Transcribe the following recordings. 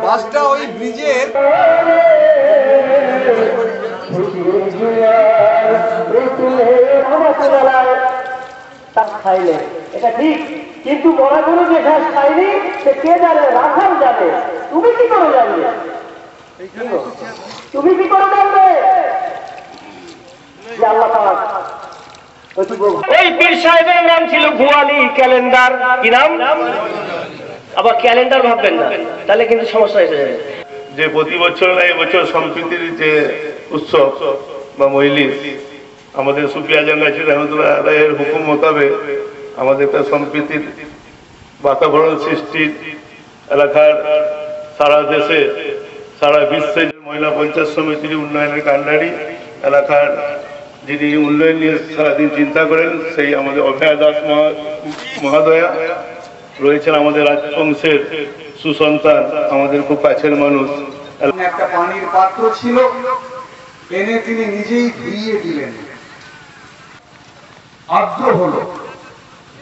বাসটা ওই ব্রিজের খাইলে এটা ঠিক, কিন্তু বড় করে যে ঘাস খাইনি সে কে জানে, রাখাল যাবে। তুমি কি করে জানবে? তুমি কি করে জানবে যে আল্লাহ পাক? ওই পীর সাহেবের নাম ছিল ভুয়ালি ক্যালেন্ডার। কি নাম? আবার ক্যালেন্ডার ভাববেন না, তাহলে কিন্তু সমস্যা হয়ে যাবে। যে প্রতি বছর না এবছর সম্প্রীতির যে উৎসব বা মজলিস, আমাদের সুফি আজম গাছি রহমতুল্লাহ আলাইহির হুকুম মোতাবেক আমাদের তার সম্প্রীতির বাতাবরণ সৃষ্টির এলাকার সারা দেশে সারা বিশ্বে মহিলা পঞ্চায়েত সমিতির উন্নয়নের কাণ্ডারি এলাকার যিনি উন্নয়ন নিয়ে সারাদিন চিন্তা করেন সেই আমাদের অভয়া দাস মহাদয়া রয়েছেন, আমাদের রাজবংশের সুসন্তান, আমাদের খুব কাছের মানুষ। একটা পানির পাত্র ছিল, এনে তিনি নিজেই ধুইয়ে দিলেন। আর্দ্র হলো,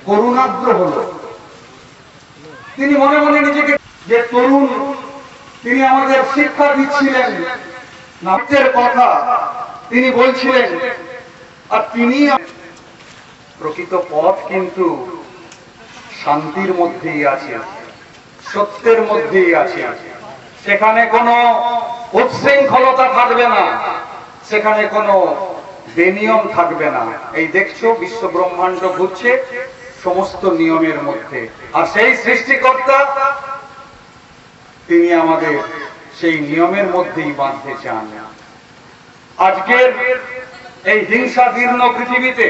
করুণার্দ্র হলো। তিনি মনে মনে নিজেকে যে তরুণ, তিনি আমাদের শিক্ষা দিচ্ছিলেন, নাট্যের কথা তিনি বলছিলেন, আর তিনি প্রকৃত পথ কিন্তু শান্তির মধ্যেই আছে, সত্যের মধ্যেই আছে। সেখানে কোনো উচ্ছৃঙ্খলতা থাকবে না, সেখানে কোনো বেনিয়ম থাকবে না। এই দেখছো বিশ্ব ব্রহ্মাণ্ড ঘুরছে সমস্ত নিয়মের মধ্যে, আর সেই সৃষ্টিকর্তা তিনি আমাদের সেই নিয়মের মধ্যেই বাঁধতে চান। আজকের এই হিংসাদীর্ণ পৃথিবীতে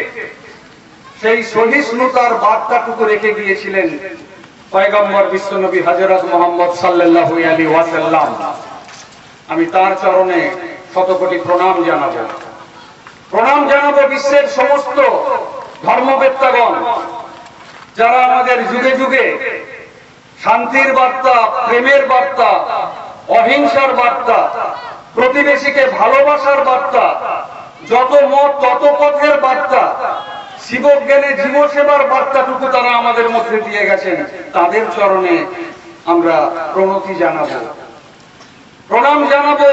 সেই সহিষ্ণুতার বার্তাটুকু রেখে গিয়েছিলেন পয়গম্বর বিশ্বনবী হযরত মুহাম্মদ সাল্লাল্লাহু আলাইহি ওয়াসাল্লাম। আমি তার চরণে শতকোটি প্রণাম জানাবো। প্রণাম জানাবো বিশ্বের সমস্ত ধর্মবেত্তাগণ, যারা আমাদের যুগে যুগে শান্তির বার্তা, প্রেমের বার্তা, অহিংসার বার্তা, প্রতিবেশীকে ভালোবাসার বার্তা, যত মত তত পথের বার্তা, শিবজ্ঞানে জীব সেবার বার্তাটুকু তারা আমাদের মধ্যে দিয়ে গেছেন। তাদের চরণে আমরা প্রণতি জানাবো, প্রণাম জানাবো।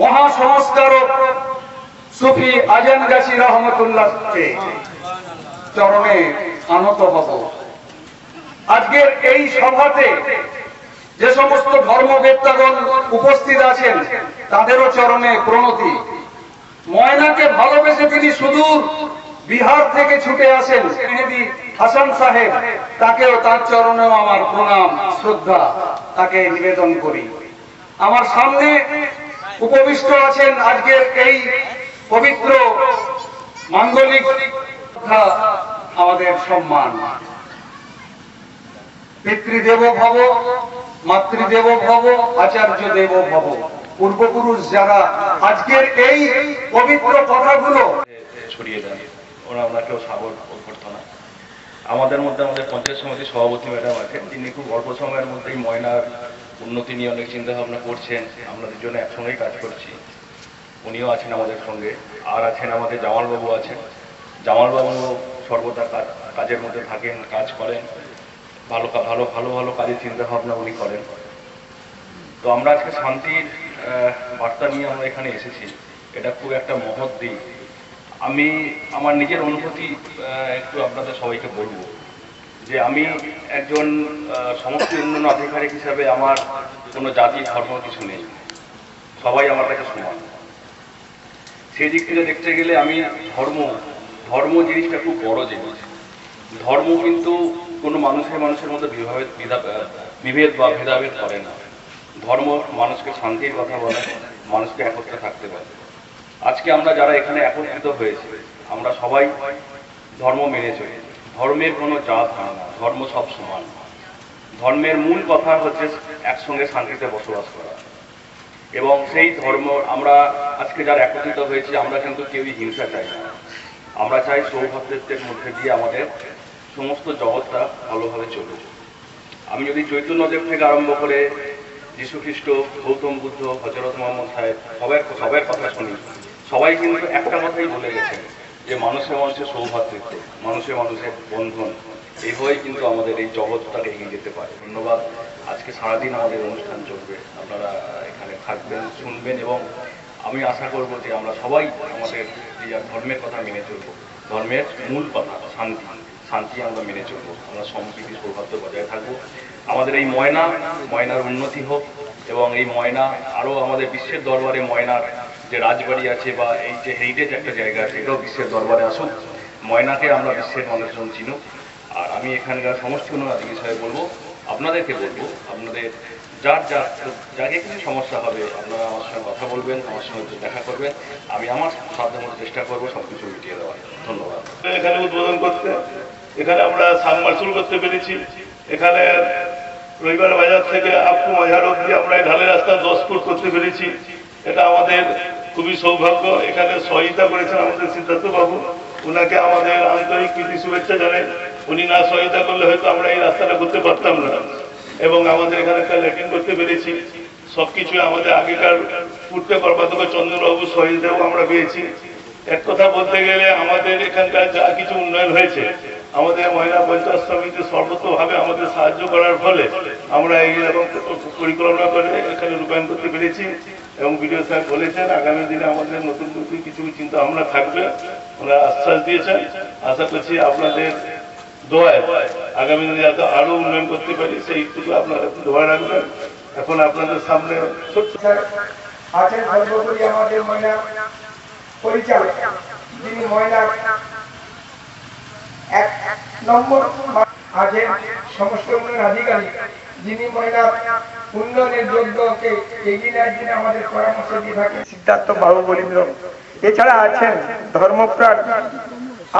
মহাসংস্কারক সুফি আজান গাছি রহমতুল্লাহকে চরণে আনত হব। আজকের এই সভাতে যে সমস্ত ধর্মবেত্তাগণ উপস্থিত আছেন তাদেরও চরণে প্রণতি। ময়নাকে ভালোবেসে তিনি সুদূর বিহার থেকে ছুটে আসেন মেহেদি হাসান সাহেব, তাকেও তার চরণেও আমার প্রণাম শ্রদ্ধা তাকে নিবেদন করি। আমার সামনে উপবিষ্ট আছেন আজকের এই পবিত্র মাঙ্গলিক আমাদের সম্মান। পিতৃদেব ভব, মাতৃদেব ভব, আচার্য দেব ভব। পূর্বপুরুষ যারা আজকের এই পবিত্র কথাগুলো ছড়িয়ে দেন, ওরা কেউ সাগর করতো না। আমাদের মধ্যে আমাদের পঞ্চায়েত সমিতির সভাপতি ম্যাডাম আছেন, তিনি খুব অল্প সময়ের মধ্যেই ময়নার উন্নতি নিয়ে অনেক চিন্তা ভাবনা করছেন। আমাদের জন্য একসঙ্গেই কাজ করছি, উনিও আছেন আমাদের সঙ্গে। আর আছেন আমাদের জামালবাবু আছেন, জামালবাবু সর্বদা কাজের মধ্যে থাকেন, কাজ করেন, ভালো ভালো ভালো ভালো কাজের চিন্তা ভাবনা উনি করেন। তো আমরা আজকে শান্তির বার্তা নিয়ে আমরা এখানে এসেছি, এটা খুব একটা মহৎ দিক। আমি আমার নিজের অনুভূতি একটু আপনাদের সবাইকে বলবো যে আমি একজন সমষ্টি উন্নয়ন আধিকারিক হিসাবে আমার কোনো জাতি ধর্ম কিছু নেই, সবাই আমার কাছে সমান। সেই দিক থেকে দেখতে গেলে আমি ধর্ম জিনিসটা খুব বড় জিনিস। ধর্ম কিন্তু কোনো মানুষের মধ্যে বিভেদ বা ভেদাভেদ করে না। ধর্ম মানুষকে শান্তির কথা বলে, মানুষকে একত্রে থাকতে পারে। আজকে আমরা যারা এখানে একত্রিত হয়েছি আমরা সবাই ধর্ম মেনে চলি, ধর্মের কোনো জাত হয় না, ধর্ম সব সমান। ধর্মের মূল কথা হচ্ছে একসঙ্গে শান্তিতে বসবাস করা, এবং সেই ধর্ম আমরা আজকে যারা একত্রিত হয়েছি আমরা কিন্তু কেউই হিংসা চাই না, আমরা চাই সৌভাতৃত্বের মধ্যে দিয়ে আমাদের সমস্ত জগৎটা ভালোভাবে চলুক। আমি যদি চৈতন্যদেব থেকে আরম্ভ করে যীশু খ্রিস্ট, গৌতম বুদ্ধ, হযরত মুহাম্মদ সাহেব সবার কথা শুনি, সবাই কিন্তু একটা কথাই বলে গেছেন যে মানুষে মানুষের সৌভাতৃত্ব, মানুষে মানুষের বন্ধন, এইভাবেই কিন্তু আমাদের এই জগৎটাকে এগিয়ে যেতে পারে। ধন্যবাদ। আজকে সারাদিন আমাদের অনুষ্ঠান চলবে, আপনারা এখানে থাকবেন, শুনবেন, এবং আমি আশা করব যে আমরা সবাই আমাদের যে ধর্মের কথা মেনে চলবো। ধর্মের মূল কথা শান্তি, শান্তি আমরা মেনে চলবো, আমরা সম্প্রীতি সৌহার্দ্য বজায় থাকবো। আমাদের এই ময়নার উন্নতি হোক, এবং এই ময়না আরও আমাদের বিশ্বের দরবারে ময়নার যে রাজবাড়ি আছে বা এই যে হেরিটেজ একটা জায়গা আছে, এটাও বিশ্বের দরবারে আসুক। ময়নাকে আমরা বিশ্বের মানুষজন চিনুক। আর আমি এখানকার সমস্ত আদিবাসী সাহেব বলবো, আপনাদেরকে বলবো, আপনাদের যাকে কিছু সমস্যা হবে আপনারা আমার সঙ্গে কথা বলবেন, আমার সঙ্গে দেখা করবেন, আমি আমার সাধ্যমতো চেষ্টা করবো সবকিছু মিটিয়ে দেওয়ার। ধন্যবাদ। এখানে উদ্বোধন করতে, এখানে আমরা সাবমার্সিবল করতে পেরেছি। এখানে রবিবার বাজার থেকে আপু মাঝার অব্দি আমরা এই ঢালের রাস্তা 10 ফুট করতে পেরেছি। এটা আমাদের খুবই সৌভাগ্য। এখানে সহায়তা করেছেন আমাদের সিদ্ধার্থ বাবু, ওনাকে আমাদের আন্তরিক প্রীতি শুভেচ্ছা জানাই। উনি না সহায়তা করলে হয়তো আমরা এই রাস্তাটা করতে পারতাম না, এবং আমাদের এখানে একটা ল্যাটিন করতে পেরেছি। সবকিছু আমাদের আগেকার পূর্তে কর্মাধ্যক্ষ চন্দ্রবাবু সহায়তাও আমরা পেয়েছি। এক কথা বলতে গেলে আমাদের এখানকার যা কিছু উন্নয়ন হয়েছে, আমাদের মহিলা পঞ্চায়েত সমিতি সর্বতভাবে আমাদের সাহায্য করার ফলে আমরা এইরকম পরিকল্পনা করে এখানে রূপায়ণ করতে পেরেছি। এবং বিডিও সাহেব বলেছেন আগামী দিনে আমাদের নতুন কিছু চিন্তা ভাবনা থাকবে, ওনারা আশ্বাস দিয়েছেন। আশা করছি আপনাদের দোয়ায় আগামী দিনে যাতে আরো উন্নয়ন করতে পারি, সেইটুকু আপনারা দোয়া রাখবেন। এখন আপনাদের সামনে আছেন সর্বোপরি আমাদের ময়না পরিচালক, যিনি ময়না 1 নম্বর আছেন সমস্ত উন্নয়ন আধিকারিক, যিনি ময়না উন্নয়নের যোগ্যকে এগিয়ে নেওয়ার জন্য আমাদের পরামর্শ দিয়ে থাকেন সিদ্ধার্থ বাবু বলিন্দ্র। এছাড়া আছেন ধর্মপ্রাণ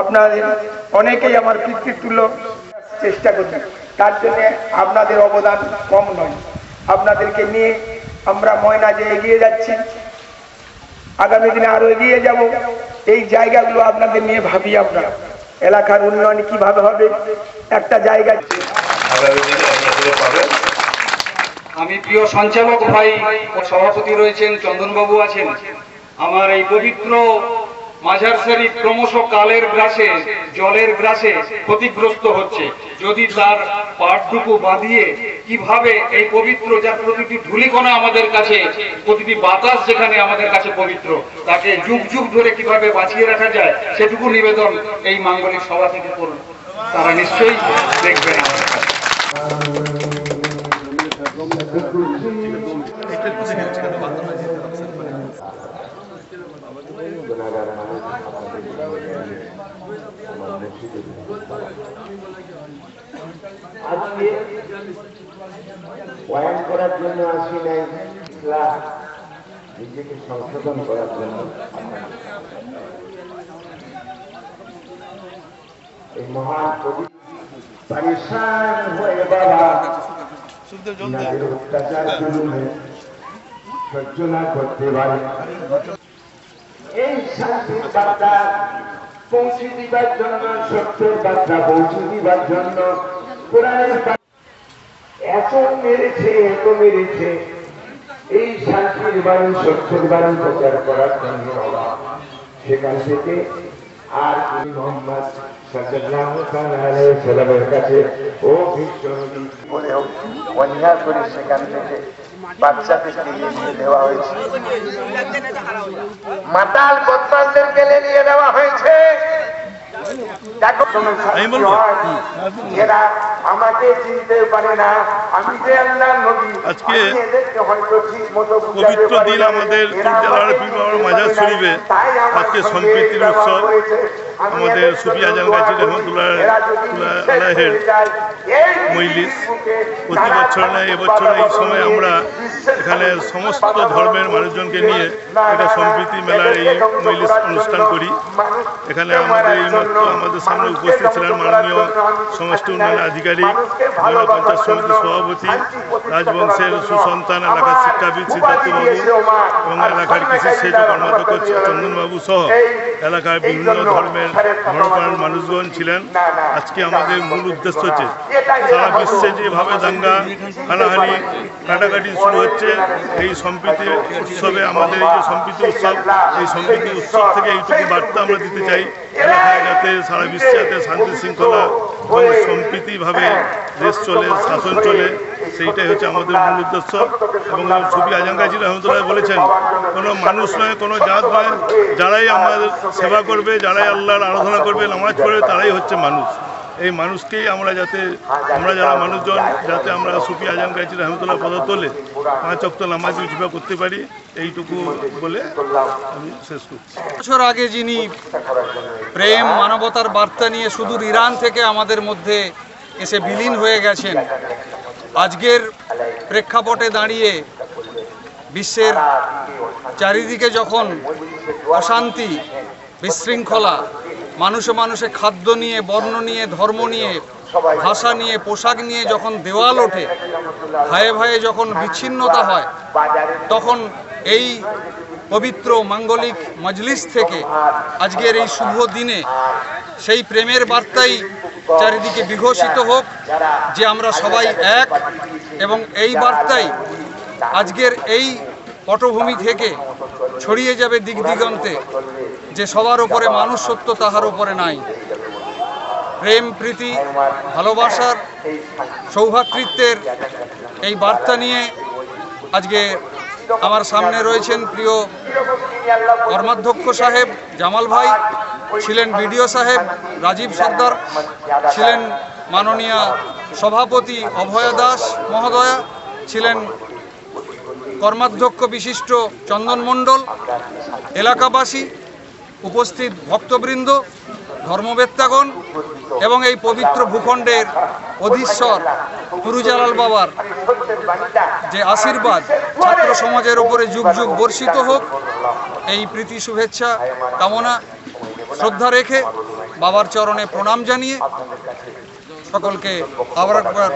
আপনাদের অনেকেই আমার পিতৃতুল্য চেষ্টা করবেন, তার জন্য আপনাদের অবদান কম নয়। আপনাদেরকে নিয়ে আমরা ময়না যে এগিয়ে যাচ্ছি, আগামী দিনে আরো এগিয়ে যাব। এই জায়গাগুলো আপনাদের নিয়ে ভাবি, আমরা এলাকার উন্নয়ন কিভাবে হবে একটা জায়গা। আমি প্রিয় সঞ্চালক ভাই সভাপতি রয়েছেন, চন্দনবাবু আছেন, আমার এই পবিত্র মাঝার শরীফ ক্রমশ কালের গ্রাসে, জলের গ্রাসে ক্ষতিগ্রস্ত হচ্ছে। যদি তার পাঠটুকু বাঁধিয়ে কিভাবে এই পবিত্র, যার প্রতিটি ধূলিকণা আমাদের কাছে, প্রতিটি বাতাস যেখানে আমাদের কাছে পবিত্র, তাকে যুগ যুগ ধরে কিভাবে বাঁচিয়ে রাখা যায়, সেটুকু নিবেদন এই মাঙ্গলিক সভা থেকে করুন। তারা নিশ্চয়ই দেখবেন আমাদের কাছে। আজকে বয়ান করার জন্য আসি নাই, নিজেকে সংশোধন করার জন্য। এই মহান কবি পরেশান হয়ে বাবা অত্যাচার সহ্য না করতে পারে, এই শান্তির বার্তা পৌঁছে দিবার জন্য, সত্যের বার্তা পৌঁছে দিবার জন্য কোরআনের এত মেরেছে, এত মেরেছে, এই শান্তির বাণী, সত্যের বাণী প্রচার করার জন্য সেখান থেকে আর মোহাম্মদ সাল্লাল্লাহু আলাইহি ওয়াসাল্লামের কাছে ও বিশ্বনবী বলে অন্যায় করে সেখান থেকে বাচ্চাদেরকে নিয়ে দেওয়া হয়েছে, মাতাল বদমাশদেরকে নিয়ে দেওয়া হয়েছে। এরা আমাকে চিনতে পারে না, আমি যে আল্লাহর নবী। আজকে পবিত্র দিন আমাদের জেলার মাজার শরীফে আজকে সম্প্রীতির উৎসব। আমাদের সুফি আজম গাজী রহমতুল্লাহ আলাইহের মজলিস। প্রতি বছর নয়, এবছর এই সময় আমরা এখানে সমস্ত ধর্মের মানুষজনকে নিয়ে একটা সম্প্রীতি মেলার এই মজলিস অনুষ্ঠান করি। এখানে আমাদের এই মাত্র আমাদের সামনে উপস্থিত ছিলেন মাননীয় সমষ্টি উন্নয়ন আধিকারিক, জেলা পঞ্চায়েত সমিতির সভাপতি, রাজবংশের সুসন্তান এলাকার শিক্ষাবিদ সিদ্ধার্থবাবু এবং এলাকার কৃষি সেচ কর্মাধ্যক্ষ চন্দনবাবু সহ এলাকার বিভিন্ন ধর্মের ধর্মপ্রাণ মানুষগণ ছিলেন। আজকে আমাদের মূল উদ্দেশ্য হচ্ছে সারা বিশ্বে যেভাবে দাঙ্গা হানাহানি কাটাকাটি শুরু হচ্ছে, এই সম্প্রীতি উৎসবে আমাদের এই যে সম্প্রীতি উৎসব, এই সম্প্রীতি উৎসব থেকে এইটুকু বার্তা আমরা দিতে চাই, এলাকায় যাতে সারা বিশ্বে যাতে শান্তি শৃঙ্খলা এবং সম্প্রীতিভাবে দেশ চলে, শাসন চলে, সেইটাই হচ্ছে আমাদের মূল উদ্দেশ্য। এবং সুফি আজম গাজী রহমতুল্লাহ বলেছেন, কোনো মানুষ নয়, কোনো জাত নয়, যারাই আমাদের সেবা করবে, যারাই আল্লাহর আরাধনা করবে, নামাজ পড়বে, তারাই হচ্ছে মানুষ। এই মানুষকেই আমরা যারা মানুষজন যাতে আমরা সুফি আজম গাজী রহমতুল্লাহ পদে তোলে 5 ওয়াক্ত নামাজ উজবা করতে পারি, এইটুকু বলে আমি শেষ করছি। বছর আগে যিনি প্রেম মানবতার বার্তা নিয়ে সুদূর ইরান থেকে আমাদের মধ্যে এসে বিলীন হয়ে গেছেন, আজকের প্রেক্ষাপটে দাঁড়িয়ে বিশ্বের চারিদিকে যখন অশান্তি, বিশৃঙ্খলা, মানুষে মানুষে খাদ্য নিয়ে, বর্ণ নিয়ে, ধর্ম নিয়ে, ভাষা নিয়ে, পোশাক নিয়ে যখন দেওয়াল ওঠে, ভাইয়ে ভাইয়ে যখন বিচ্ছিন্নতা হয়, তখন এই পবিত্র মাঙ্গলিক মজলিস থেকে আজকের এই শুভ দিনে সেই প্রেমের বার্তাই চারিদিকে বিঘোষিত হোক যে আমরা সবাই এক, এবং এই বার্তাই আজকের এই পটভূমি থেকে ছড়িয়ে যাবে দিক দিগন্তে যে সবার উপরে মানুষ সত্য, তাহার উপরে নাই। প্রেম, প্রীতি, ভালোবাসার, সৌভ্রাতৃত্বের এই বার্তা নিয়ে আজকে আমার সামনে রয়েছেন প্রিয় কর্মাধ্যক্ষ সাহেব জামাল ভাই, ছিলেন বিডিও সাহেব রাজীব সর্দার, ছিলেন মাননীয় সভাপতি অভয় দাস মহোদয়া, ছিলেন কর্মাধ্যক্ষ বিশিষ্ট চন্দন মণ্ডল, এলাকাবাসী, উপস্থিত ভক্তবৃন্দ, ধর্মবেত্তাগণ এবং এই পবিত্র ভূখণ্ডের অধীশ্বর পুরুজালাল বাবার যে আশীর্বাদ ছাত্র সমাজের উপরে যুগ যুগ বর্ষিত হোক, এই প্রীতি শুভেচ্ছা কামনা শ্রদ্ধা রেখে বাবার চরণে প্রণাম জানিয়ে সকলকে আবার একবার